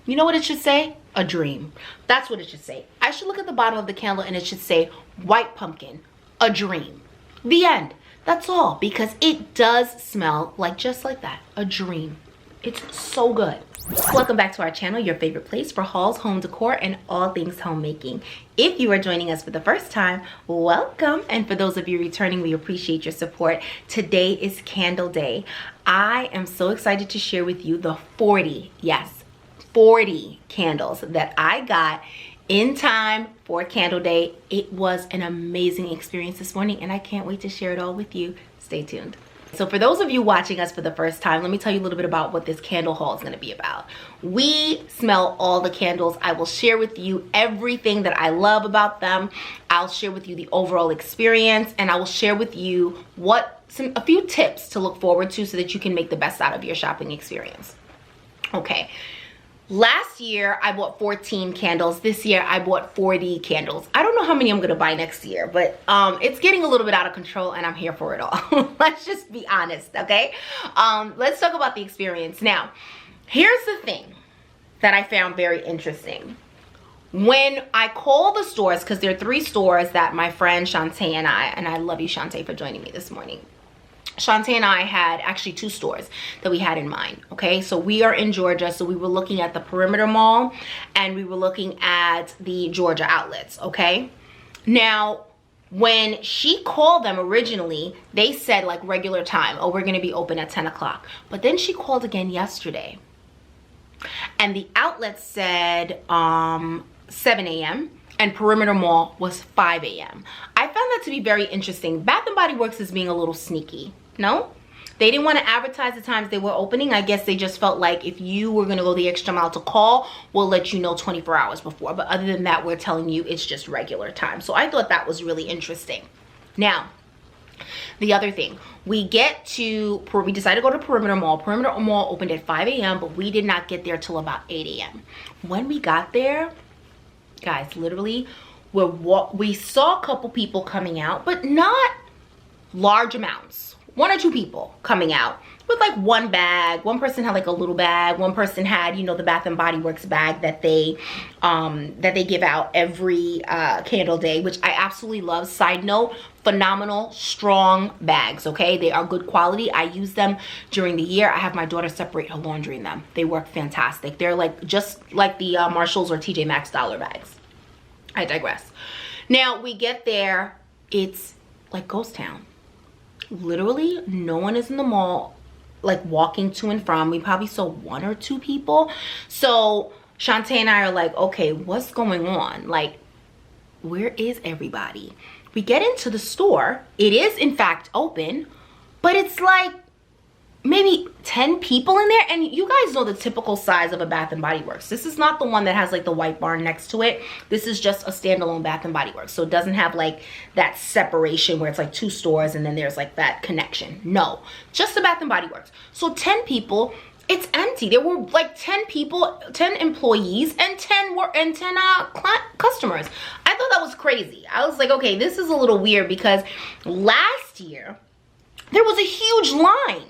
You know what it should say? A dream. That's what it should say. I should look at the bottom of the candle and it should say white pumpkin, a dream. The end. That's all, because it does smell like just like that, a dream. It's so good. Welcome back to our channel, your favorite place for hauls, home decor, and all things homemaking. If you are joining us for the first time, welcome. And for those of you returning, we appreciate your support. Today is Candle Day. I am so excited to share with you the 40 candles that I got in time for Candle Day. It was an amazing experience this morning, and I can't wait to share it all with you. Stay tuned. So for those of you watching us for the first time, let me tell you a little bit about what this candle haul is going to be about. We smell all the candles. I will share with you everything that I love about them. I'll share with you the overall experience, and I will share with you a few tips to look forward to so that you can make the best out of your shopping experience. Okay. Last year, I bought 14 candles. This year, I bought 40 candles. I don't know how many I'm going to buy next year, but it's getting a little bit out of control, and I'm here for it all. Let's just be honest, okay? Let's talk about the experience. Now, here's the thing that I found very interesting. When I call the stores, because there are 3 stores that my friend Shantae and I love you, Shantae, for joining me this morning. Shantae and I had actually 2 stores that we had in mind, okay? So we are in Georgia, so we were looking at the Perimeter Mall and we were looking at the Georgia outlets, okay? Now, when she called them originally, they said like regular time, oh, we're gonna be open at 10 o'clock. But then she called again yesterday and the outlet said 7 a.m. and Perimeter Mall was 5 a.m. I found that to be very interesting. Bath & Body Works is being a little sneaky. No? They didn't want to advertise the times they were opening. I guess they just felt like if you were going to go the extra mile to call, we'll let you know 24 hours before. But other than that, we're telling you it's just regular time. So I thought that was really interesting. Now, the other thing, we decided to go to Perimeter Mall. Perimeter Mall opened at 5 a.m., but we did not get there till about 8 a.m. When we got there, guys, literally, we saw a couple people coming out, but not large amounts. 1 or 2 people coming out with like one bag. One person had like a little bag. One person had, you know, the Bath & Body Works bag that they give out every Candle Day, which I absolutely love. Side note, phenomenal, strong bags, okay? They are good quality. I use them during the year. I have my daughter separate her laundry in them. They work fantastic. They're like just like the Marshalls or TJ Maxx dollar bags. I digress. Now, we get there. It's like ghost town. Literally, no one is in the mall, like walking to and from. We probably saw 1 or 2 people. So Shantae and I are like, okay, what's going on? Like, where is everybody? We get into the store. It is in fact open, but it's like maybe 10 people in there. And you guys know the typical size of a Bath & Body Works. This is not the one that has like the white barn next to it. This is just a standalone Bath & Body Works. So it doesn't have like that separation where it's like 2 stores and then there's like that connection. No, just a Bath & Body Works. So 10 people, it's empty. There were like 10 people, 10 employees and 10 customers. I thought that was crazy. I was like, okay, this is a little weird because last year there was a huge line.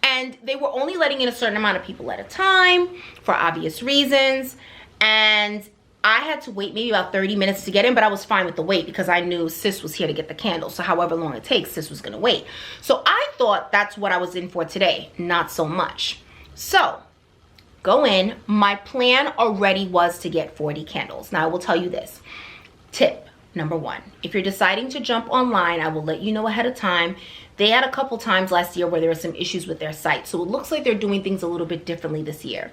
And they were only letting in a certain amount of people at a time for obvious reasons. And I had to wait maybe about 30 minutes to get in, but I was fine with the wait because I knew sis was here to get the candles. So however long it takes, sis was going to wait. So I thought that's what I was in for today. Not so much. So go in. My plan already was to get 40 candles. Now I will tell you this. Tip number 1. If you're deciding to jump online, I will let you know ahead of time. They had a couple times last year where there were some issues with their site. So it looks like they're doing things a little bit differently this year.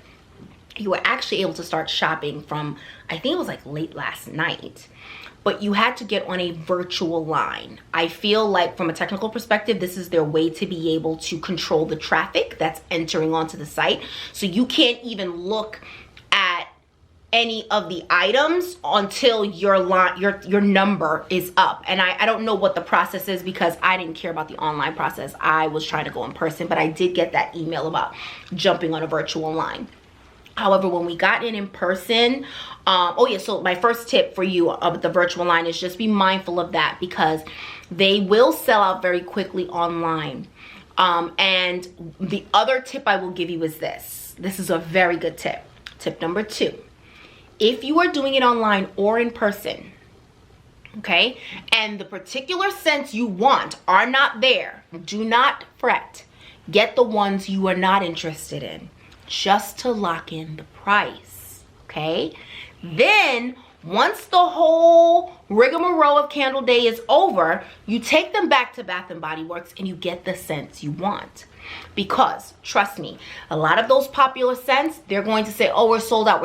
You were actually able to start shopping from, I think it was like late last night, but you had to get on a virtual line. I feel like from a technical perspective, this is their way to be able to control the traffic that's entering onto the site. So you can't even look at any of the items until your number is up. And I don't know what the process is because I didn't care about the online process. I was trying to go in person, but I did get that email about jumping on a virtual line. However, when we got in person, oh yeah, so my first tip for you of the virtual line is just be mindful of that because they will sell out very quickly online. And the other tip I will give you is this. This is a very good tip. Tip number 2, if you are doing it online or in person, okay, and the particular scents you want are not there, do not fret. Get the ones you are not interested in, just to lock in the price, okay? Then, once the whole rigmarole of Candle Day is over, you take them back to Bath & Body Works and you get the scents you want. Because, trust me, a lot of those popular scents, they're going to say, oh, we're sold out,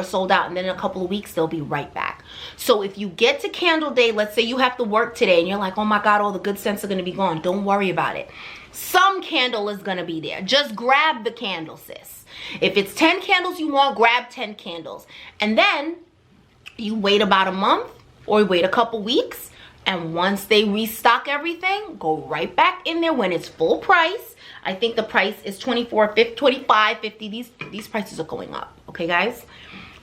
and then in a couple of weeks, they'll be right back. So if you get to Candle Day, let's say you have to work today and you're like, oh my God, all the good scents are gonna be gone. Don't worry about it. Some candle is gonna be there. Just grab the candle, sis. If it's 10 candles you want, grab 10 candles. And then you wait about a month or wait a couple weeks, and once they restock everything, go right back in there when it's full price. I think the price is $24.50, $25.50. These prices are going up, okay guys?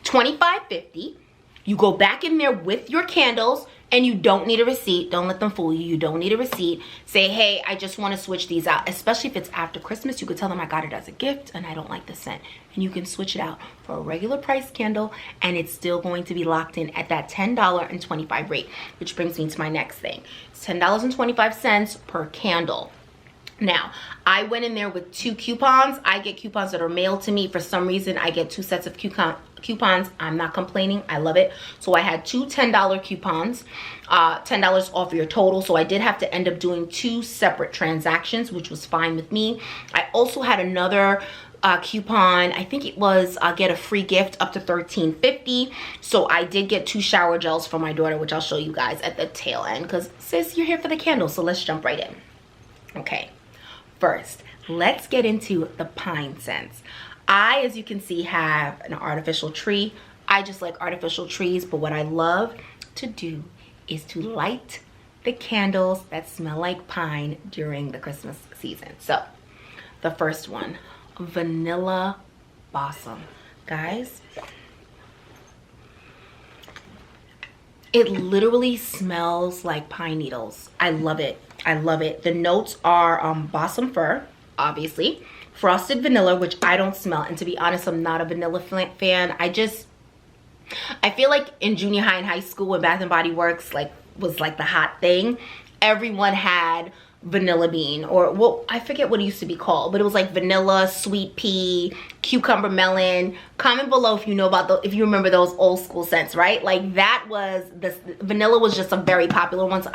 $25.50. You go back in there with your candles, and you don't need a receipt. Don't let them fool you. You don't need a receipt. Say, hey, I just want to switch these out. Especially if it's after Christmas, you could tell them I got it as a gift and I don't like the scent. And you can switch it out for a regular price candle, and it's still going to be locked in at that $10.25 rate, which brings me to my next thing. It's $10.25 per candle. Now, I went in there with 2 coupons. I get coupons that are mailed to me. For some reason, I get 2 sets of coupons. I'm not complaining. I love it. So I had 2 $10 coupons, $10 off your total. So I did have to end up doing 2 separate transactions, which was fine with me. I also had another coupon. I think it was get a free gift up to $13.50. So I did get 2 shower gels for my daughter, which I'll show you guys at the tail end, because sis, you're here for the candles. So let's jump right in. Okay. First, let's get into the pine scents. I, as you can see, have an artificial tree. I just like artificial trees, but what I love to do is to light the candles that smell like pine during the Christmas season. So, the first one, Vanilla BASALM. Guys, it literally smells like pine needles. I love it. I love it. The notes are balsam fir, obviously, frosted vanilla, which I don't smell. And to be honest, I'm not a vanilla fan. I feel like in junior high and high school when Bath & Body Works was like the hot thing, everyone had vanilla bean, or well, I forget what it used to be called, but it was like vanilla, sweet pea, cucumber melon. Comment below if you know about if you remember those old school scents, right? Like that was vanilla was just a very popular one. So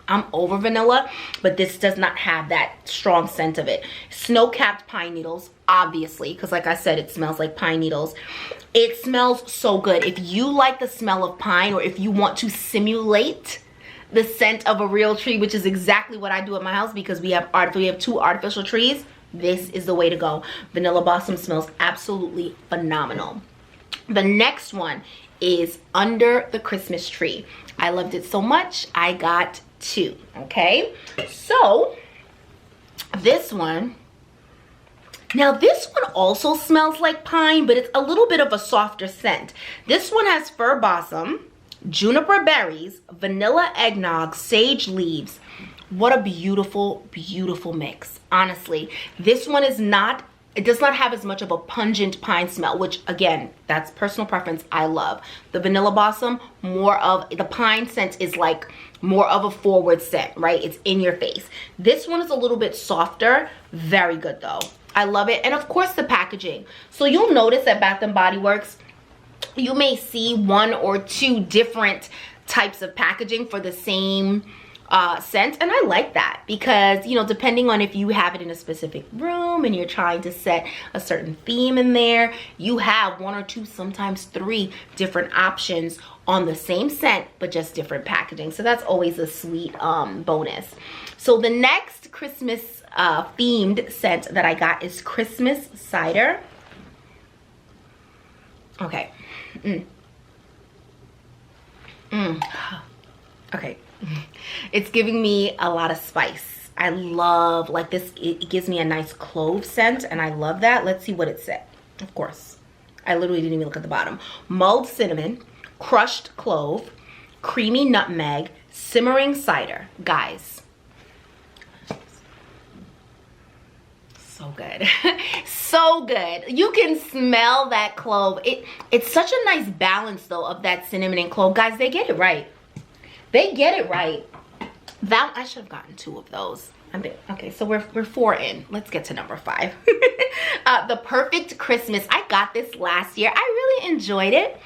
I'm over vanilla, but this does not have that strong scent of it. Snow-capped pine needles, obviously, because like I said, it smells like pine needles. It smells so good. If you like the smell of pine, or if you want to simulate the scent of a real tree, which is exactly what I do at my house because we have 2 artificial trees, this is the way to go. Vanilla BASALM smells absolutely phenomenal. The next one is Under the Christmas Tree. I loved it so much, I got 2, okay? So, this one, now this one also smells like pine, but it's a little bit of a softer scent. This one has fir balsam, juniper berries, vanilla eggnog, sage leaves. What a beautiful, beautiful mix. Honestly, this one is not, it does not have as much of a pungent pine smell, which again, that's personal preference. I love the vanilla BASALM. More of the pine scent is like more of a forward scent, right? It's in your face. This one is a little bit softer. Very good though. I love it. And of course the packaging. So you'll notice at Bath & Body Works, you may see 1 or 2 different types of packaging for the same scent, and I like that because, you know, depending on if you have it in a specific room and you're trying to set a certain theme in there, you have 1 or 2, sometimes 3 different options on the same scent, but just different packaging. So that's always a sweet bonus. So the next Christmas themed scent that I got is Christmas Cider. Okay. Okay. It's giving me a lot of spice. I love, like this, it gives me a nice clove scent, and I love that. Let's see what it said. Of course, I literally didn't even look at the bottom. Mulled cinnamon, crushed clove, creamy nutmeg, simmering cider. Guys, so good. So good. You can smell that clove. It's such a nice balance though of that cinnamon and clove. Guys, they get it right. They get it right. That I should have gotten 2 of those. Okay, so we're 4 in. Let's get to number 5. The Perfect Christmas. I got this last year. I really enjoyed it.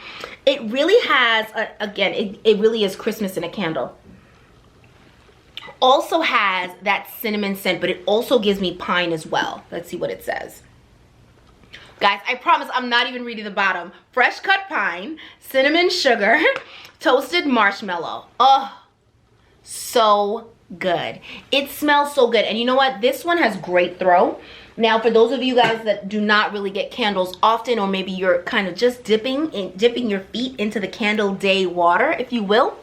It really has, again, it really is Christmas in a candle. Also has that cinnamon scent, but it also gives me pine as well. Let's see what it says. Guys, I promise I'm not even reading the bottom. Fresh cut pine, cinnamon sugar, toasted marshmallow. Oh, so good. It smells so good. And you know what? This one has great throw. Now, for those of you guys that do not really get candles often, or maybe you're kind of just dipping your feet into the candle day water, if you will,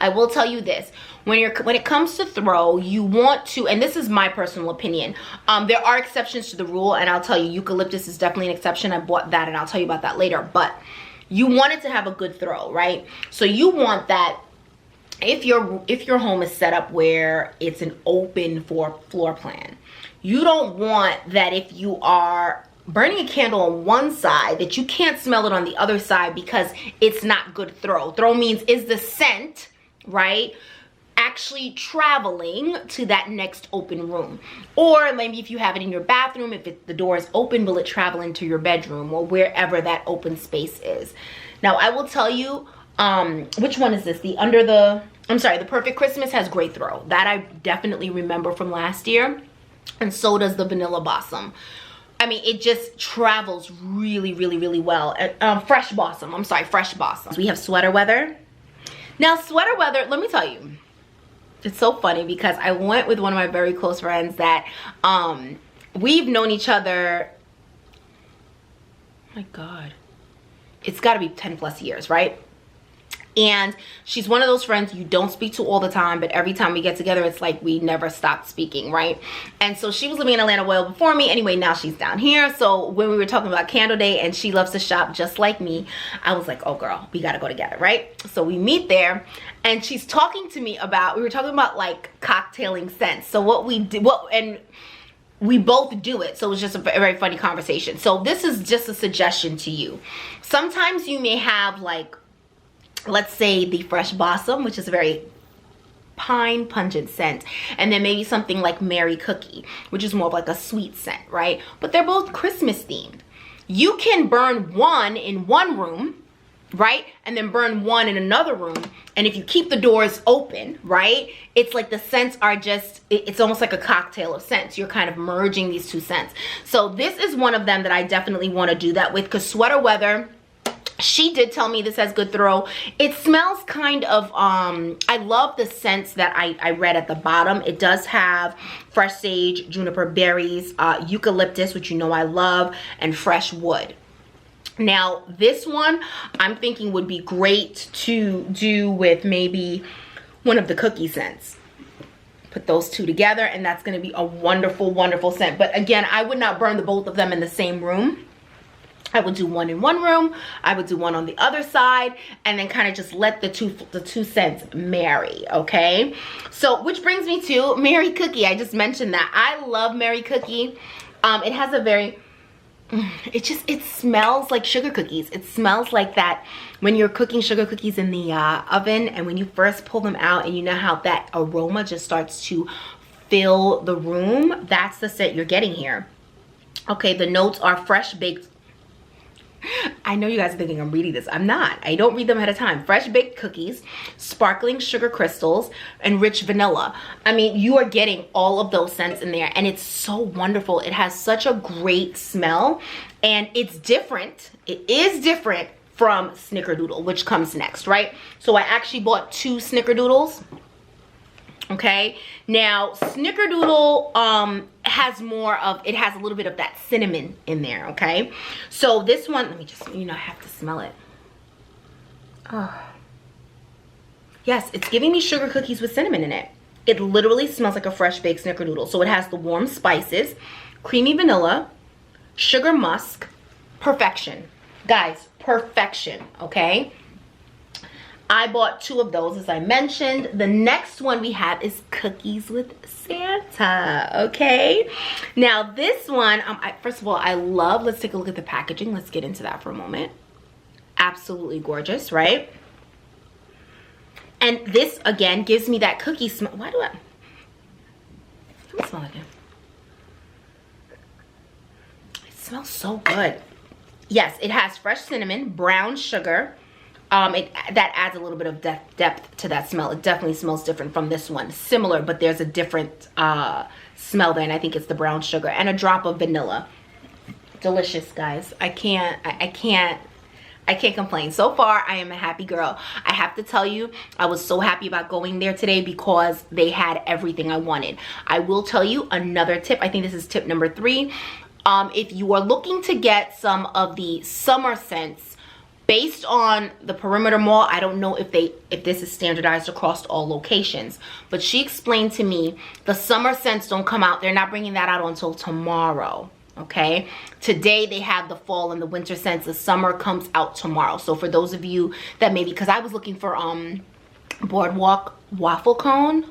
I will tell you this. When it comes to throw, you want to, and this is my personal opinion, there are exceptions to the rule, and I'll tell you, eucalyptus is definitely an exception. I bought that, and I'll tell you about that later. But you want it to have a good throw, right? So you want that. If your home is set up where it's an open floor plan, you don't want that if you are burning a candle on one side that you can't smell it on the other side because it's not good throw. Throw means, is the scent, right, actually traveling to that next open room? Or maybe if you have it in your bathroom, if the door is open, will it travel into your bedroom or wherever that open space is? Now, I will tell you, which one is this? The Perfect Christmas has great throw. That I definitely remember from last year. And so does the Vanilla BASALM. I mean, it just travels really, really, really well. Fresh BASALM. I'm sorry, Fresh BASALM. So we have Sweater Weather. Now, Sweater Weather, let me tell you, it's so funny because I went with one of my very close friends that we've known each other, oh my God, it's got to be 10 plus years, right? And she's one of those friends you don't speak to all the time, but every time we get together, it's like we never stopped speaking, right? And so she was living in Atlanta well before me. Anyway, now she's down here. So when we were talking about candle day and she loves to shop just like me, I was like, oh girl, we got to go together, right? So we meet there and she's talking to me about, we were talking about like cocktailing scents. So what we did, and we both do it. So it was just a very funny conversation. So this is just a suggestion to you. Sometimes you may have like, let's say the Fresh BASALM, which is a very pine pungent scent, and then maybe something like Merry Cookie, which is more of like a sweet scent, right? But they're both Christmas themed. You can burn one in one room, right? And then burn one in another room. And if you keep the doors open, right? It's like the scents are just, it's almost like a cocktail of scents. You're kind of merging these two scents. So this is one of them that I definitely want to do that with, because Sweater Weather, she did tell me this has good throw. It smells kind of, I love the scents that I read at the bottom. It does have fresh sage, juniper berries, eucalyptus, which you know I love, and fresh wood. Now, this one I'm thinking would be great to do with maybe one of the cookie scents. Put those two together, and that's going to be a wonderful, wonderful scent. But again, I would not burn the both of them in the same room. I would do one in one room, I would do one on the other side, and then kind of just let the two scents marry, okay? So, which brings me to Merry Cookie. I just mentioned that. I love Merry Cookie. It has a very, it smells like sugar cookies. It smells like that when you're cooking sugar cookies in the oven, and when you first pull them out, and you know how that aroma just starts to fill the room. That's the scent you're getting here. Okay, the notes are fresh baked. I know you guys are thinking I'm reading this. I'm not. I don't read them ahead of time. Fresh baked cookies, sparkling sugar crystals, and rich vanilla. I mean, you are getting all of those scents in there, and it's so wonderful. It has such a great smell, and it's different. It is different from Snickerdoodle, which comes next, right? So I actually bought 2 Snickerdoodles. Okay, now Snickerdoodle has more of, it has a little bit of that cinnamon in there. Okay, so this one, let me just, you know, I have to smell it. Oh yes, it's giving me sugar cookies with cinnamon in it. It literally smells like a fresh baked Snickerdoodle. So it has the warm spices, creamy vanilla, sugar musk, perfection, guys, perfection. Okay, I bought 2 of those, as I mentioned. The next one we have is cookies with Santa, okay? Now this one, first of all, I love, let's take a look at the packaging. Let's get into that for a moment. Absolutely gorgeous, right? And this, again, gives me that cookie smell. Why do I? Let me smell it again. It smells so good. Yes, it has fresh cinnamon, brown sugar. That adds a little bit of depth to that smell. It definitely smells different from this one. Similar, but there's a different smell there, and I think it's the brown sugar. And a drop of vanilla. Delicious, guys. I can't complain. So far, I am a happy girl. I have to tell you, I was so happy about going there today because they had everything I wanted. I will tell you another tip. I think this is tip number 3. If you are looking to get some of the summer scents based on the perimeter mall, I don't know if this is standardized across all locations, but she explained to me the summer scents don't come out. They're not bringing that out until tomorrow. Okay, today they have the fall and the winter scents. The summer comes out tomorrow. So for those of you that maybe, because I was looking for boardwalk waffle cone.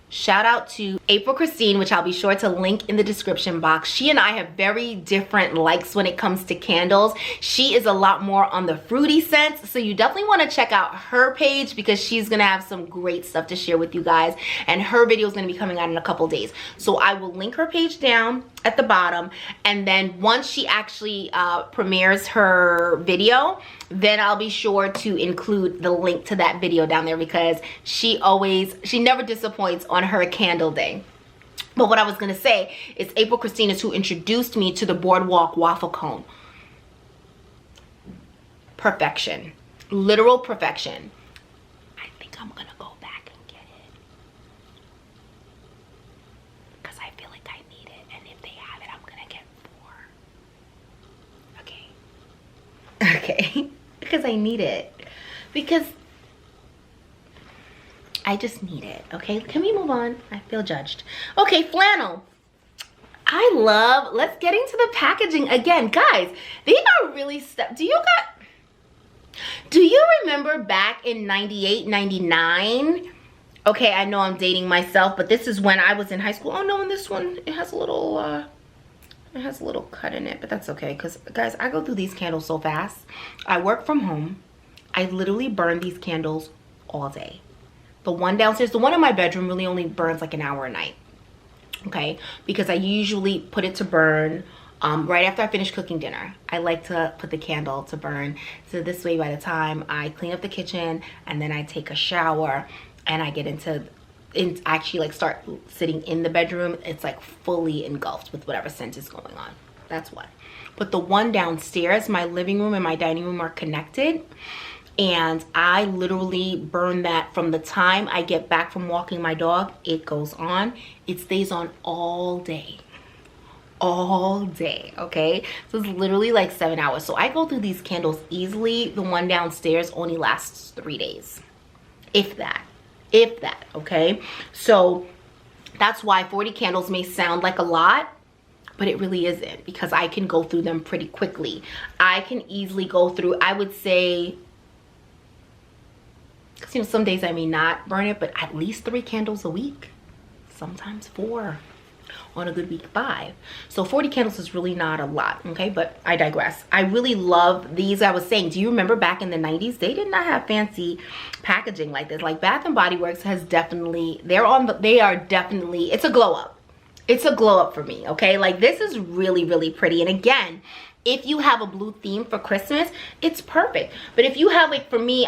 Shout out to April Christine, which I'll be sure to link in the description box. She and I have very different likes when it comes to candles. She is a lot more on the fruity scents, so you definitely want to check out her page because she's gonna have some great stuff to share with you guys, and her video is gonna be coming out in a couple days. So I will link her page down at the bottom, and then once she actually premieres her video, then I'll be sure to include the link to that video down there because she never disappoints on her candle day. But what I was gonna say is April Christine is who introduced me to the Boardwalk waffle cone. Perfection, literal perfection. I think I'm gonna go back and get it because I feel like I need it, and if they have it, I'm gonna get 4. Okay, because I need it, because I just need it. Okay, can we move on? I feel judged. Okay, flannel. Let's get into the packaging again. Guys, these are really stuff. Do you remember back in 98, 99? Okay, I know I'm dating myself, but this is when I was in high school. Oh no, and this one, it has a little cut in it, but that's okay, because guys, I go through these candles so fast. I work from home. I literally burn these candles all day. The one downstairs, the one in my bedroom really only burns like an hour a night, okay? Because I usually put it to burn right after I finish cooking dinner. I like to put the candle to burn, so this way by the time I clean up the kitchen and then I take a shower and I get actually like start sitting in the bedroom, it's like fully engulfed with whatever scent is going on. That's what. But the one downstairs, my living room and my dining room are connected, and I literally burn that from the time I get back from walking my dog. It goes on. It stays on all day. All day, okay? So it's literally like 7 hours. So I go through these candles easily. The one downstairs only lasts 3 days. If that, okay? So that's why 40 candles may sound like a lot, but it really isn't, because I can go through them pretty quickly. I can easily go through, I would say, because, you know, some days I may not burn it, but at least 3 candles a week, sometimes 4, on a good week 5. So 40 candles is really not a lot, okay? But I digress. I really love these. I was saying, do you remember back in the 90s, they did not have fancy packaging like this. Like Bath and Body Works has definitely, they are definitely, it's a glow up. It's a glow up for me, okay? Like this is really, really pretty. And again, if you have a blue theme for Christmas, it's perfect. But if you have, like for me,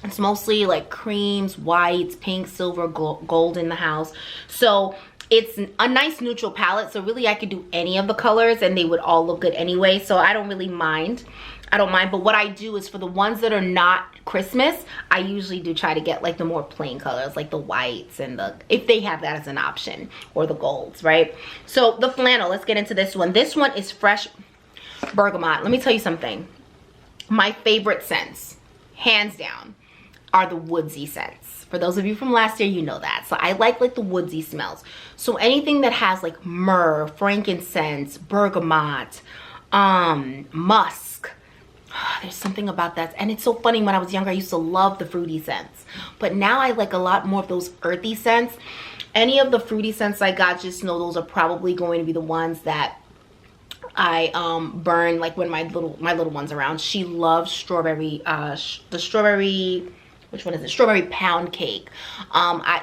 it's mostly like creams, whites, pink, silver, gold in the house. So it's a nice neutral palette. So really I could do any of the colors and they would all look good anyway. So I don't really mind. I don't mind. But what I do is for the ones that are not Christmas, I usually do try to get like the more plain colors, like the whites and if they have that as an option, or the golds, right? So the flannel, let's get into this one. This one is fresh bergamot. Let me tell you something. My favorite scents, hands down, are the woodsy scents. For those of you from last year, you know that. So I like the woodsy smells. So anything that has like myrrh, frankincense, bergamot, musk, there's something about that. And it's so funny, when I was younger, I used to love the fruity scents. But now I like a lot more of those earthy scents. Any of the fruity scents I got, just know those are probably going to be the ones that I burn, like when my little one's around. She loves strawberry, the strawberry, which one is it? Strawberry pound cake.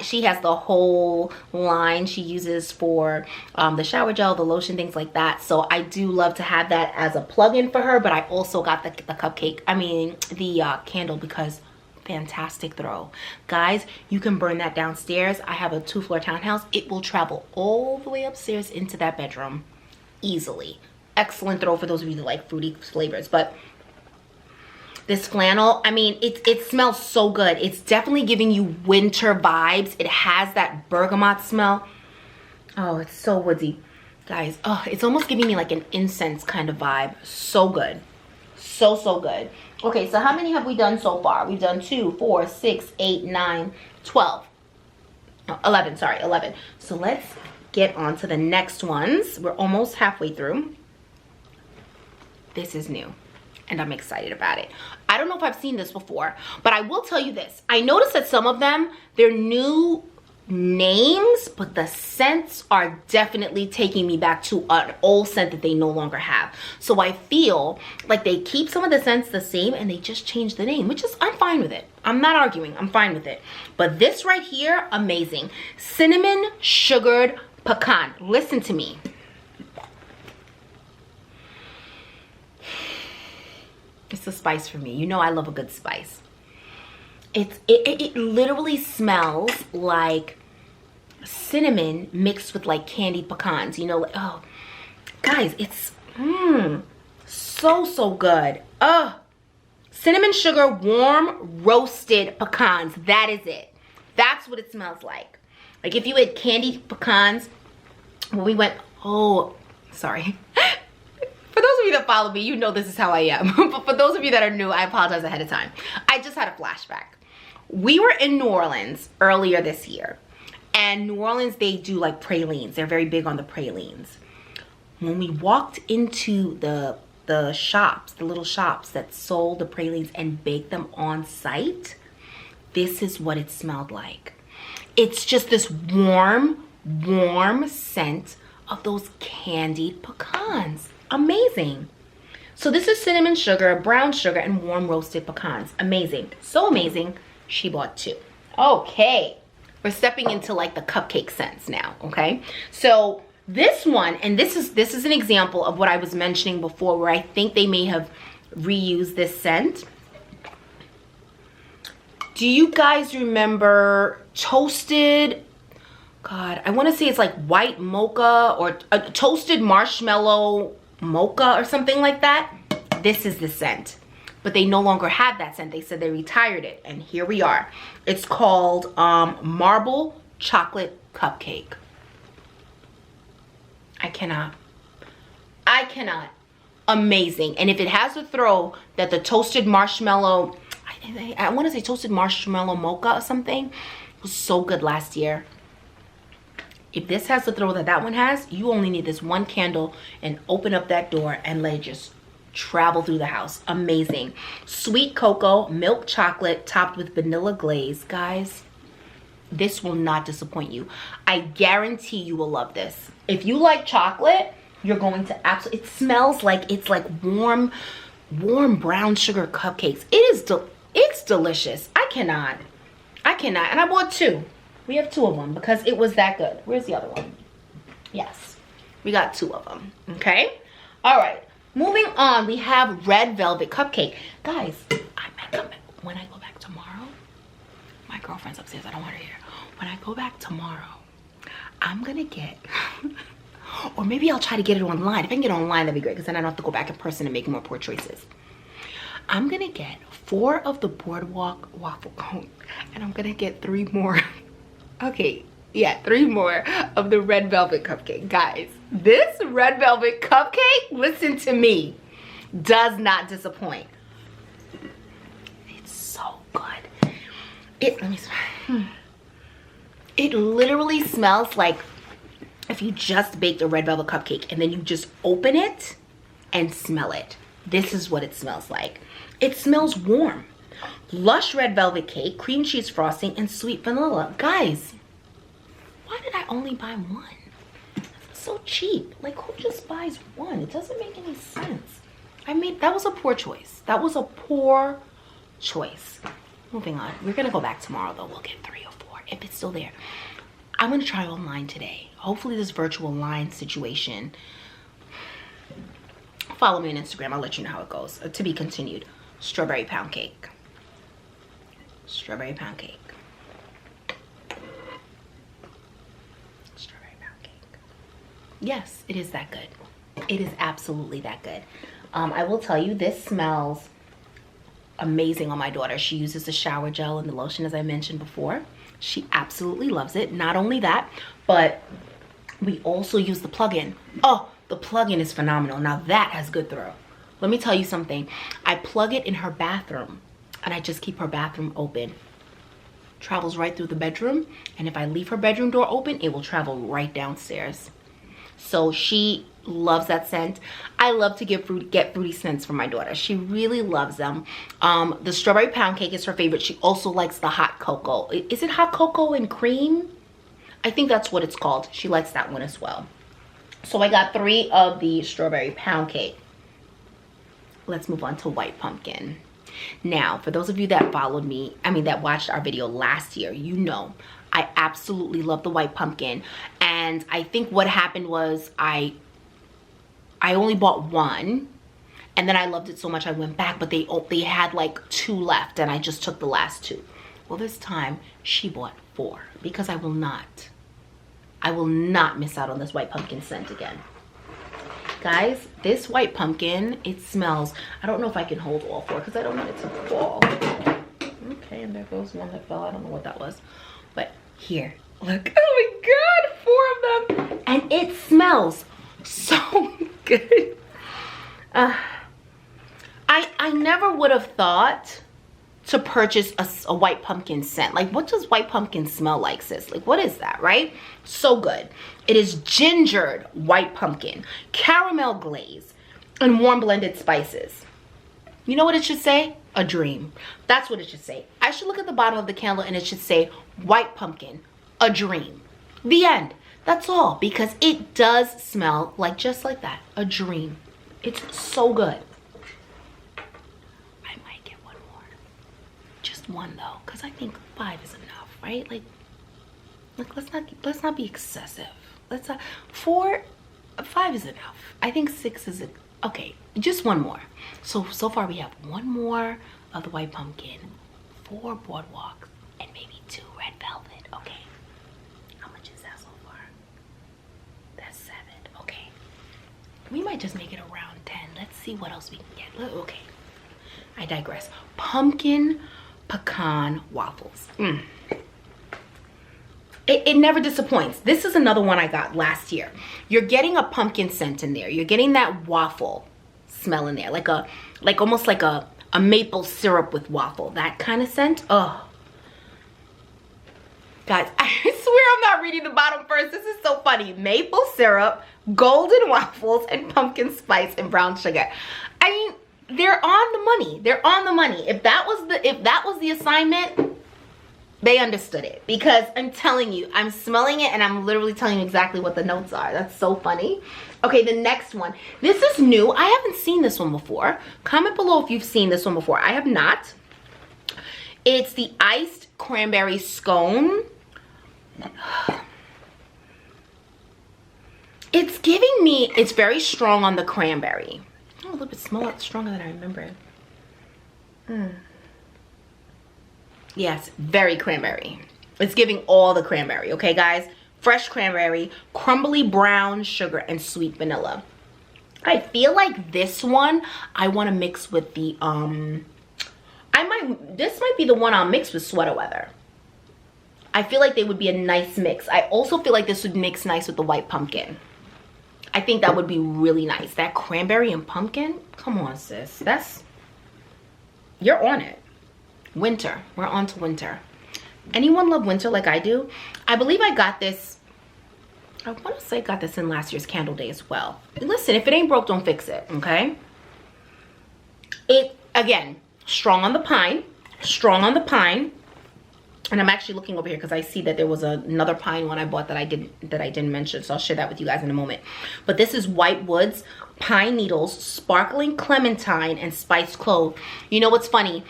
She has the whole line she uses for the shower gel, the lotion, things like that. So I do love to have that as a plug-in for her. But I also got the cupcake, I mean the candle, because fantastic throw. Guys, you can burn that downstairs. I have a 2-floor townhouse. It will travel all the way upstairs into that bedroom easily. Excellent throw for those of you that like fruity flavors. But this flannel, I mean, it smells so good. It's definitely giving you winter vibes. It has that bergamot smell. Oh, it's so woodsy. Guys, oh, it's almost giving me like an incense kind of vibe. So good. So good. Okay, so how many have we done so far? We've done 2, 4, 6, 8, 9, 12. Oh, 11, sorry, 11. So let's get on to the next ones. We're almost halfway through. This is new, and I'm excited about it. I don't know if I've seen this before, but I will tell you this. I noticed that some of them, they're new names, but the scents are definitely taking me back to an old scent that they no longer have. So I feel like they keep some of the scents the same and they just change the name, which is, I'm fine with it. I'm not arguing, I'm fine with it. But this right here, amazing. Cinnamon sugared pecan. Listen to me. It's the spice for me. You know I love a good spice. It literally smells like cinnamon mixed with like candied pecans. You know, like, oh, guys, it's so good. Cinnamon sugar warm roasted pecans. That is it. That's what it smells like. Like if you had candied pecans when we went, oh, sorry. For those of you that follow me, you know this is how I am. But for those of you that are new, I apologize ahead of time. I just had a flashback. We were in New Orleans earlier this year. And New Orleans, they do like pralines. They're very big on the pralines. When we walked into the shops, the little shops that sold the pralines and baked them on site, this is what it smelled like. It's just this warm scent of those candied pecans. Amazing. So this is cinnamon sugar, brown sugar, and warm roasted pecans. Amazing. So amazing, she bought 2. Okay, we're stepping into like the cupcake scents now, okay? So this one, and this is an example of what I was mentioning before, where I think they may have reused this scent. Do you guys remember toasted, God, I want to say it's like white mocha or a toasted marshmallow mocha or something like that? This is the scent, but they no longer have that scent. They said they retired it, and here we are. It's called marble chocolate cupcake. I cannot. Amazing. And if it has the throw that the toasted marshmallow, I want to say toasted marshmallow mocha or something, was so good last year. If this has the throw that that one has, you only need this one candle and open up that door and let it just travel through the house. Amazing. Sweet cocoa, milk chocolate topped with vanilla glaze. Guys, this will not disappoint you. I guarantee you will love this. If you like chocolate, you're going to absolutely, it smells like it's like warm brown sugar cupcakes. It's delicious. I cannot. And I bought 2. We have 2 of them because it was that good. Where's the other one? Yes, we got 2 of them. Okay. All right. Moving on, we have red velvet cupcake. Guys, I might come back when I go back tomorrow. My girlfriend's upstairs. I don't want her here. When I go back tomorrow, I'm gonna get, or maybe I'll try to get it online. If I can get it online, that'd be great, because then I don't have to go back in person and make more poor choices. I'm gonna get 4 of the boardwalk waffle cones, and I'm gonna get 3 more. Okay, yeah, 3 more of the red velvet cupcake. Guys, this red velvet cupcake, listen to me, does not disappoint. It's so good. Let me smell. It literally smells like if you just baked a red velvet cupcake and then you just open it and smell it. this is what it smells like. It smells warm. Lush red velvet cake, cream cheese frosting, and sweet vanilla. Guys, why did I only buy one? That's so cheap. Like, who just buys one? It doesn't make any sense. That was a poor choice. That was a poor choice. Moving on. We're gonna go back tomorrow though. We'll get 3 or 4 if it's still there. I'm gonna try online today. Hopefully this virtual line situation. Follow me on Instagram. I'll let you know how it goes. To be continued. Strawberry pound cake. Strawberry pound cake. Strawberry pound cake. Yes, it is that good. It is absolutely that good. I will tell you, this smells amazing on my daughter. She uses the shower gel and the lotion, as I mentioned before. She absolutely loves it. Not only that, but we also use the plug-in. Oh, the plug-in is phenomenal. Now that has good throw. Let me tell you something. I plug it in her bathroom and I just keep her bathroom open. Travels right through the bedroom, and if I leave her bedroom door open, it will travel right downstairs. So she loves that scent. I love to get fruity scents for my daughter. She really loves them. The strawberry pound cake is her favorite. She also likes the hot cocoa. Is it hot cocoa and cream? I think that's what it's called. She likes that one as well. So I got 3 of the strawberry pound cake. Let's move on to white pumpkin. Now, for those of you that followed me, that watched our video last year, you know I absolutely love the white pumpkin. And I think what happened was I only bought 1, and then I loved it so much I went back, but they had like 2 left, and I just took the last 2. Well, this time she bought 4 because I will not miss out on this white pumpkin scent again. Guys, this white pumpkin, it smells, I don't know if I can hold all 4 because I don't want it to fall. Okay, and there goes one that fell. I don't know what that was, but here, look. Oh my God, 4 of them, and it smells so good. I never would have thought to purchase a white pumpkin scent. Like, what does white pumpkin smell like, sis? Like, what is that, right? So good. It is gingered white pumpkin, caramel glaze, and warm blended spices. You know what it should say? A dream. That's what it should say. I should look at the bottom of the candle and it should say white pumpkin, a dream. The end. That's all, because it does smell like, just like that, a dream. It's so good. I might get 1 more. Just 1 though, because I think 5 is enough, right? Like let's not be excessive. Let's not, 4, 5 is enough. I think 6 is okay. Just 1 more. So far we have 1 more of the white pumpkin, 4 boardwalk, and maybe 2 red velvet. Okay. How much is that so far? That's 7. Okay. We might just make it around 10. Let's see what else we can get. Okay. I digress. Pumpkin pecan waffles. It never disappoints. This is another one I got last year. You're getting a pumpkin scent in there. You're getting that waffle smell in there, like almost like a maple syrup with waffle, that kind of scent. Oh, guys, I swear I'm not reading the bottom first. This is so funny. Maple syrup, golden waffles, and pumpkin spice and brown sugar. I mean, they're on the money. They're on the money. If that was the assignment, they understood it, because I'm telling you, I'm smelling it and I'm literally telling you exactly what the notes are. That's so funny. Okay, the next one. This is new. I haven't seen this one before. Comment below if you've seen this one before. I have not. It's the iced cranberry scone. It's giving me, it's very strong on the cranberry. Oh, a little bit stronger than I remember. Yes, very cranberry. It's giving all the cranberry, okay guys? Fresh cranberry, crumbly brown sugar, and sweet vanilla. I feel like this one I want to mix with the this might be the one I'll mix with Sweater Weather. I feel like they would be a nice mix. I also feel like this would mix nice with the white pumpkin. I think that would be really nice. That cranberry and pumpkin, come on sis, you're on it. Winter, we're on to winter. Anyone love winter like I do? I believe I got this, I want to say I got this in last year's candle day as well. Listen, if it ain't broke, don't fix it, okay? It, again, strong on the pine, strong on the pine. And I'm actually looking over here because I see that there was another pine one I bought that I didn't mention, so I'll share that with you guys in a moment. But this is White Woods, Pine Needles, Sparkling Clementine, and Spiced Clove. You know what's funny?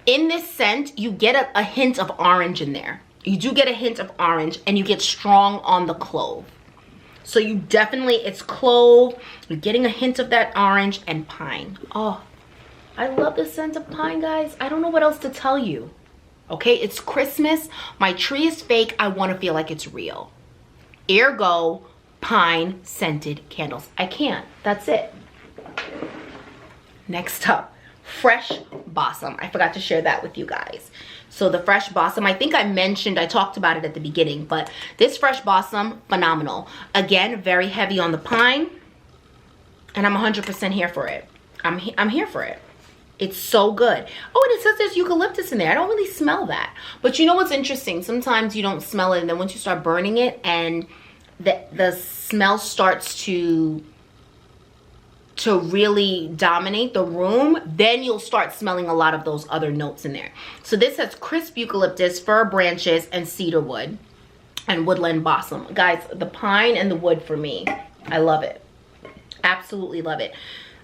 In this scent, you get a hint of orange in there. You do get a hint of orange, and you get strong on the clove. So you definitely, it's clove, you're getting a hint of that orange, and pine. Oh, I love the scent of pine, guys. I don't know what else to tell you. Okay, it's Christmas. My tree is fake. I want to feel like it's real. Ergo, pine scented candles. I can't. That's it. Next up, Fresh Blossom. I forgot to share that with you guys. So the Fresh Blossom, I think I talked about it at the beginning, but this Fresh Blossom, phenomenal. Again, very heavy on the pine, and I'm 100% here for it. I'm here for it. It's so good. Oh, and it says there's eucalyptus in there. I don't really smell that. But you know what's interesting? Sometimes you don't smell it, and then once you start burning it and the smell starts to really dominate the room, then you'll start smelling a lot of those other notes in there. So this has crisp eucalyptus, fir branches, and cedar wood, and woodland balsam. Guys, the pine and the wood for me, I love it. Absolutely love it.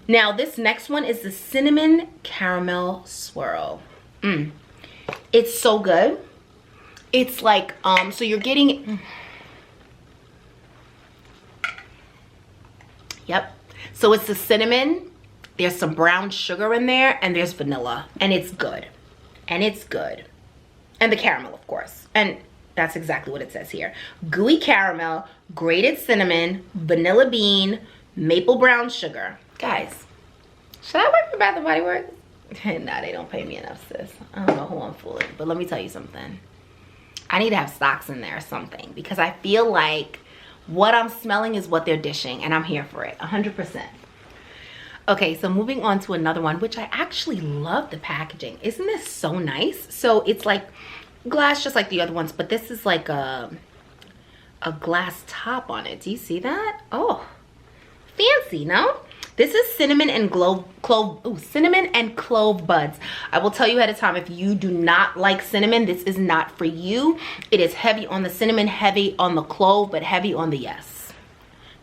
Now, this next one is the Cinnamon Caramel Swirl. It's so good. It's like, so you're getting, yep. So it's the cinnamon, there's some brown sugar in there, and there's vanilla, and it's good. And it's good. And the caramel, of course. And that's exactly what it says here. Gooey caramel, grated cinnamon, vanilla bean, maple brown sugar. Guys, should I work for Bath & Body Works? Nah, they don't pay me enough, sis. I don't know who I'm fooling, but let me tell you something. I need to have stocks in there or something, because I feel like what I'm smelling is what they're dishing, and I'm here for it, 100%. Okay, so moving on to another one, which I actually love the packaging. Isn't this so nice? So it's like glass just like the other ones, but this is like a glass top on it. Do you see that? Oh, fancy, no? This is cinnamon and cinnamon and clove buds. I will tell you ahead of time, if you do not like cinnamon, this is not for you. It is heavy on the cinnamon, heavy on the clove, but heavy on the yes.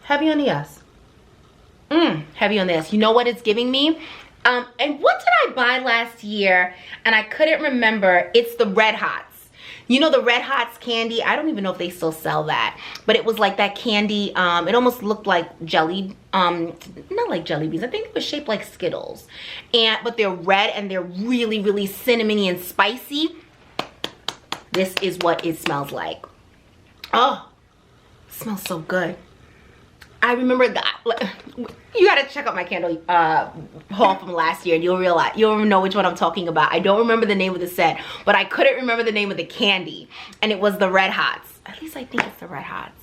Heavy on the yes. Heavy on the yes. You know what it's giving me? And what did I buy last year? And I couldn't remember. It's the Red Hots. You know the Red Hots candy? I don't even know if they still sell that. But it was like that candy. It almost looked like jelly. Not like jelly beans. I think it was shaped like Skittles. But they're red and they're really, really cinnamony and spicy. This is what it smells like. Oh, it smells so good. I remember that. You gotta check out my candle haul from last year and you'll know which one I'm talking about. I don't remember the name of the set, but I couldn't remember the name of the candy, and it was the Red Hots. At least I think it's the Red Hots.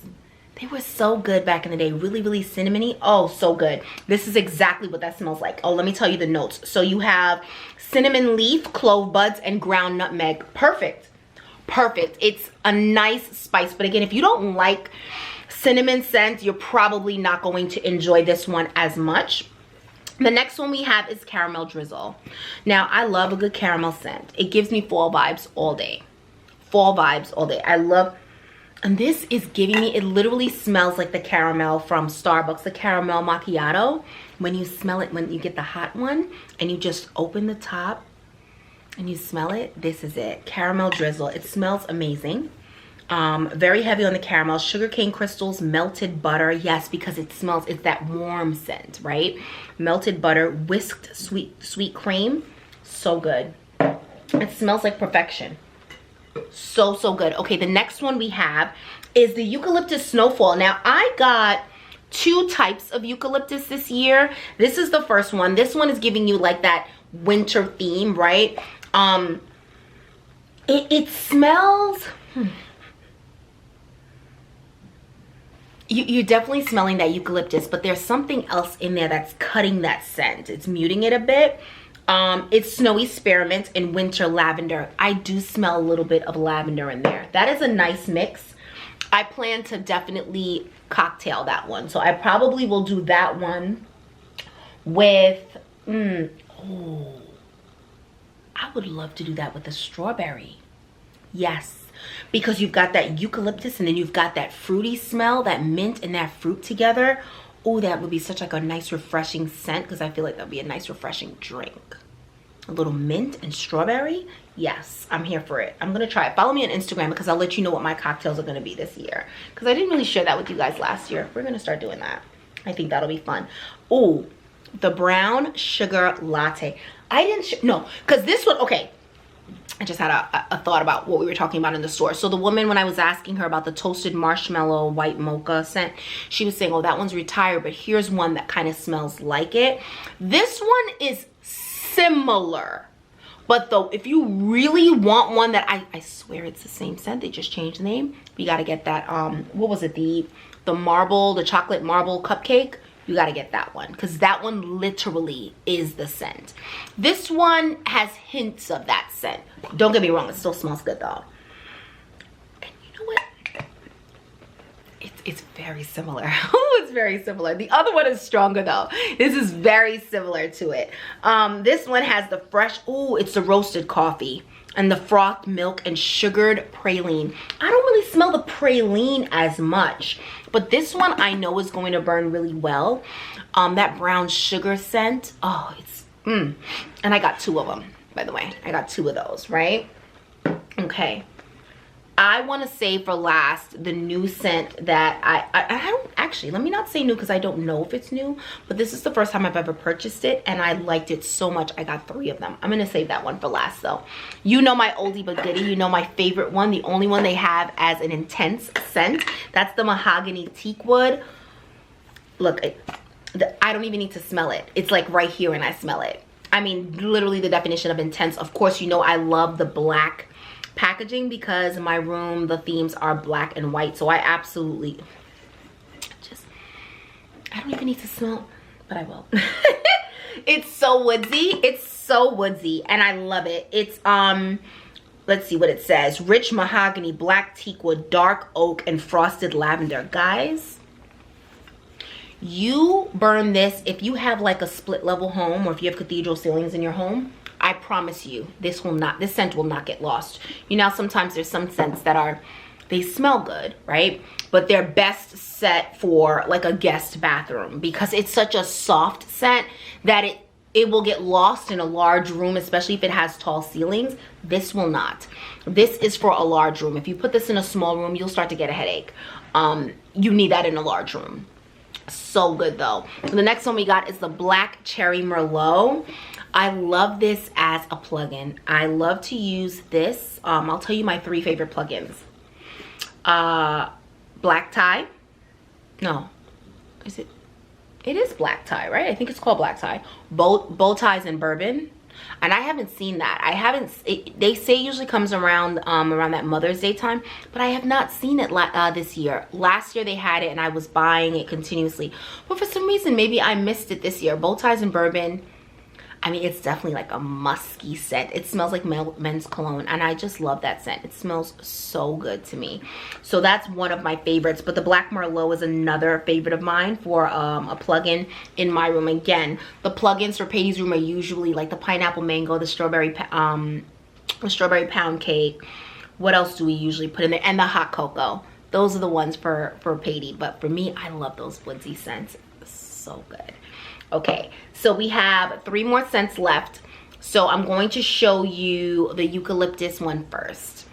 They were so good back in the day. Really, really cinnamony. Oh, so good. This is exactly what that smells like. Oh, let me tell you the notes. So you have cinnamon leaf, clove buds, and ground nutmeg. Perfect. Perfect. It's a nice spice, but again, if you don't like cinnamon scent, you're probably not going to enjoy this one as much. The next one we have is Caramel Drizzle. Now, I love a good caramel scent. It gives me fall vibes all day. Fall vibes all day. I love, and this is giving me, it literally smells like the caramel from Starbucks, the caramel macchiato. When you smell it, when you get the hot one and you just open the top and you smell it, this is it. Caramel Drizzle. It smells amazing. Very heavy on the caramel, sugarcane crystals, melted butter. Yes, because it smells, it's that warm scent, right? Melted butter, whisked sweet cream. So good. It smells like perfection. So, so good. Okay, the next one we have is the Eucalyptus Snowfall. Now, I got 2 types of eucalyptus this year. This is the first one. This one is giving you like that winter theme, right? It smells... You're definitely smelling that eucalyptus, but there's something else in there that's cutting that scent. It's muting it a bit. It's snowy spearmint and winter lavender. I do smell a little bit of lavender in there. That is a nice mix. I plan to definitely cocktail that one. So I probably will do that one with, oh, I would love to do that with a strawberry. Yes, because you've got that eucalyptus and then you've got that fruity smell, that mint and that fruit together. Oh, that would be such like a nice refreshing scent, because I feel like that would be a nice refreshing drink. A little mint and strawberry. Yes, I'm here for it. I'm gonna try it. Follow me on Instagram because I'll let you know what my cocktails are gonna be this year, because I didn't really share that with you guys last year. We're gonna start doing that. I think that'll be fun. Oh, the brown sugar latte. I didn't no, because this one, okay, I just had a thought about what we were talking about in the store. So the woman, when I was asking her about the toasted marshmallow white mocha scent, she was saying, oh, that one's retired, but here's one that kind of smells like it. This one is similar, but though, if you really want one that I swear it's the same scent, they just changed the name. You got to get that, what was it, the chocolate marble cupcake. You got to get that one, because that one literally is the scent. This one has hints of that scent. Don't get me wrong, it still smells good though. And you know what? It's very similar. Oh, it's very similar. The other one is stronger though. This is very similar to it. This one has the fresh, oh, it's the roasted coffee and the frothed milk and sugared praline. I don't really smell the praline as much, but this one I know is going to burn really well. That brown sugar scent, oh, it's, and I got 2 of them, by the way. I got 2 of those, right? Okay. I want to say for last the new scent that I don't actually, let me not say new because I don't know if it's new, but this is the first time I've ever purchased it and I liked it so much I got 3 of them. I'm going to save that one for last though. You know my oldie but goodie, you know my favorite one, the only one they have as an intense scent. That's the Mahogany Teakwood. Look, I don't even need to smell it. It's like right here and I smell it. I mean, literally the definition of intense. Of course, you know I love the black packaging because in my room the themes are black and white, so I absolutely I don't even need to smell, but I will. It's so woodsy, it's so woodsy and I love it. It's let's see what it says: rich mahogany, black teakwood, dark oak, and frosted lavender. Guys, you burn this if you have like a split level home or if you have cathedral ceilings in your home. I promise you, this scent will not get lost. You know, sometimes there's some scents that they smell good, right? But they're best set for like a guest bathroom because it's such a soft scent that it will get lost in a large room, especially if it has tall ceilings. This will not. This is for a large room. If you put this in a small room, you'll start to get a headache. You need that in a large room. So good though. The next one we got is the Black Cherry Merlot. I love this as a plug-in. I love to use this. I'll tell you my 3 favorite plugins. Black tie. No, is it? It is black tie, right? I think it's called black tie. Bow ties and bourbon. And I haven't seen that. I haven't. They say it usually comes around around that Mother's Day time, but I have not seen it this year. Last year they had it and I was buying it continuously, but for some reason maybe I missed it this year. Bow ties and bourbon. I mean, it's definitely like a musky scent. It smells like men's cologne and I just love that scent. It smells so good to me. So that's one of my favorites. But the Black Merlot is another favorite of mine for a plug-in in my room. Again, the plug-ins for Peyton's room are usually like the pineapple mango, the strawberry pound cake. What else do we usually put in there? And the hot cocoa. Those are the ones for Peyton. But for me, I love those woodsy scents. So good. Okay, so we have 3 more scents left. So I'm going to show you the eucalyptus one first.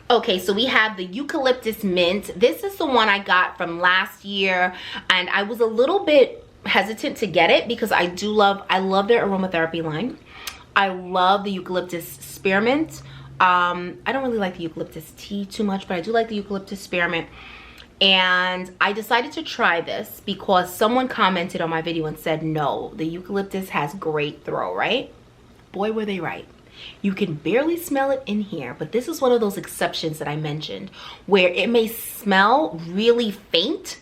Okay, so we have the eucalyptus mint. This is the one I got from last year and I was a little bit hesitant to get it because I love their aromatherapy line. I love the eucalyptus spearmint. I don't really like the eucalyptus tea too much, but I do like the eucalyptus spearmint. And I decided to try this because someone commented on my video and said, no, the eucalyptus has great throw, right? Boy, were they right. You can barely smell it in here, but this is one of those exceptions that I mentioned where it may smell really faint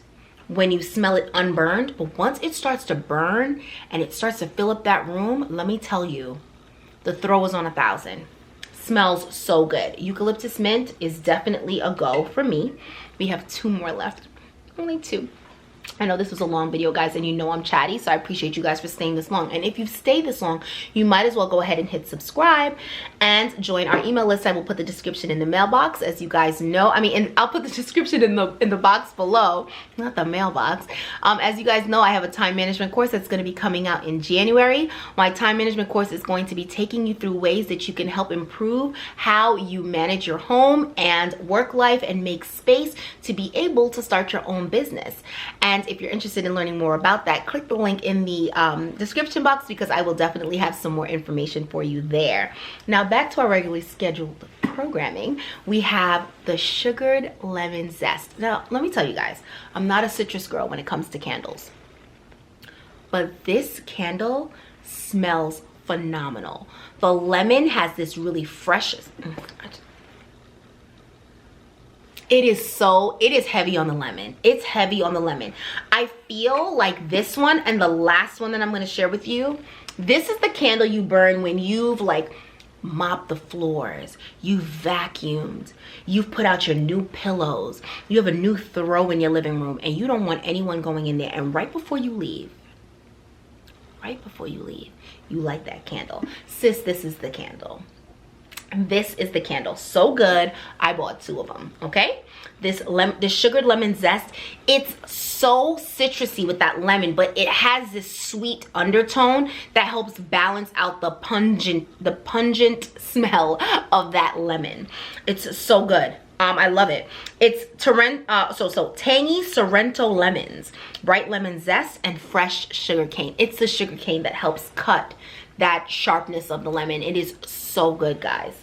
when you smell it unburned, but once it starts to burn and it starts to fill up that room, let me tell you, the throw is on 1,000. Smells so good. Eucalyptus mint is definitely a go for me. We have 2 more left, only 2. I know this was a long video, guys, and you know I'm chatty, so I appreciate you guys for staying this long. And if you've stayed this long, you might as well go ahead and hit subscribe and join our email list. I will put the description in the mailbox, as you guys know. I mean, and I'll put the description in the box below, not the mailbox. As you guys know, I have a time management course that's going to be coming out in January. My time management course is going to be taking you through ways that you can help improve how you manage your home and work life and make space to be able to start your own business. And if you're interested in learning more about that, click the link in the description box, because I will definitely have some more information for you there. Now back to our regularly scheduled programming. We have the sugared lemon zest. Now let me tell you guys, I'm not a citrus girl when it comes to candles, but this candle smells phenomenal. The lemon has this really fresh, it is heavy on the lemon. It's heavy on the lemon. I feel like this one and the last one that I'm going to share with you, this is the candle you burn when you've like mopped the floors, you've vacuumed, you've put out your new pillows, you have a new throw in your living room, and you don't want anyone going in there. And right before you leave, you light that candle. Sis, this is the candle. This is the candle. So good, I bought 2 of them. Okay, this sugared lemon zest, it's so citrusy with that lemon, but it has this sweet undertone that helps balance out the pungent smell of that lemon. It's so good. I love it. It's tangy Sorrento lemons, bright lemon zest, and fresh sugar cane. It's the sugar cane that helps cut that sharpness of the lemon. It is so good, guys.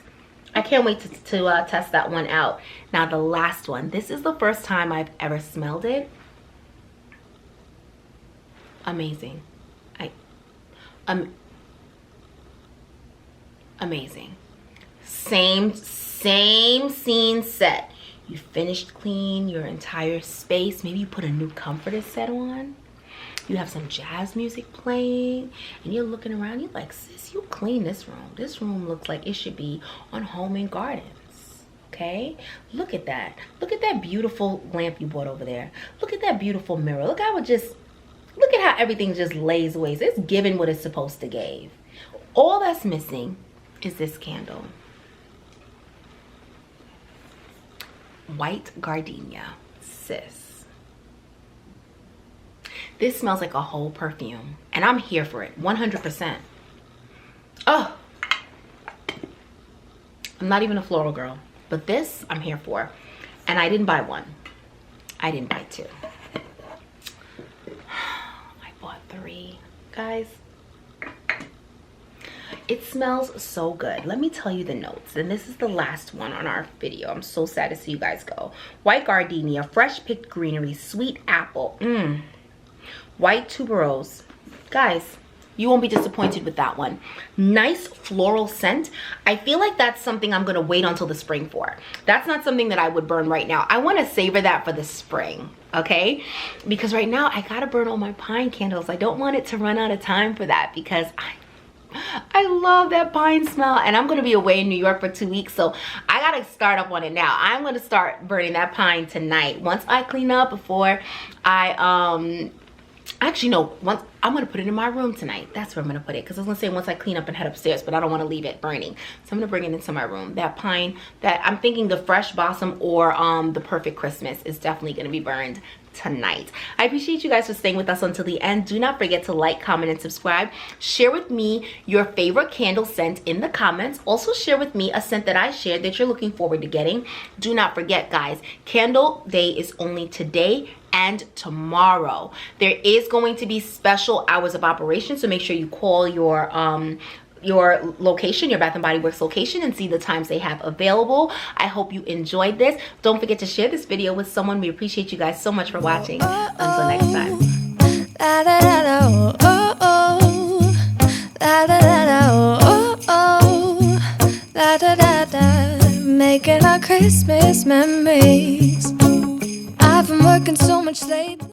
I can't wait to test that one out. Now the last one, this is the first time I've ever smelled it. Amazing. Amazing. Same scene set. You finished clean your entire space. Maybe you put a new comforter set on. You have some jazz music playing, and you're looking around. You're like, sis, you clean this room. This room looks like it should be on Home and Gardens. Okay, look at that. Look at that beautiful lamp you bought over there. Look at that beautiful mirror. Look how everything just lays away. It's giving what it's supposed to give. All that's missing is this candle. White gardenia, sis. This smells like a whole perfume, and I'm here for it, 100%. Oh, I'm not even a floral girl, but this I'm here for. And I didn't buy 1. I didn't buy 2. I bought 3, guys. It smells so good. Let me tell you the notes, and this is the last one on our video. I'm so sad to see you guys go. White gardenia, fresh picked greenery, sweet apple, white tuberose. Guys, you won't be disappointed with that one. Nice floral scent. I feel like that's something I'm gonna wait until the spring for. That's not something that I would burn right now. I wanna savor that for the spring, okay? Because right now I gotta burn all my pine candles. I don't want it to run out of time for that, because I love that pine smell, and I'm gonna be away in New York for 2 weeks, so I gotta start up on it now. I'm gonna start burning that pine tonight. Once I clean up, before I actually no, once I'm gonna put it in my room tonight. That's where I'm gonna put it, because I was gonna say once I clean up and head upstairs, but I don't want to leave it burning, so I'm gonna bring it into my room. That pine, that I'm thinking the fresh blossom or the perfect Christmas is definitely gonna be burned tonight. I appreciate you guys for staying with us until the end. Do not forget to like, comment, and subscribe. Share with me your favorite candle scent in the comments. Also share with me a scent that I shared that you're looking forward to getting. Do not forget, guys, candle day is only today and tomorrow. There is going to be special hours of operation, so make sure you call your location, your Bath and Body Works location, and see the times they have available. I hope you enjoyed this. Don't forget to share this video with someone. We appreciate you guys so much for watching. Until next time. Making our Christmas memories. I've been working so much lately.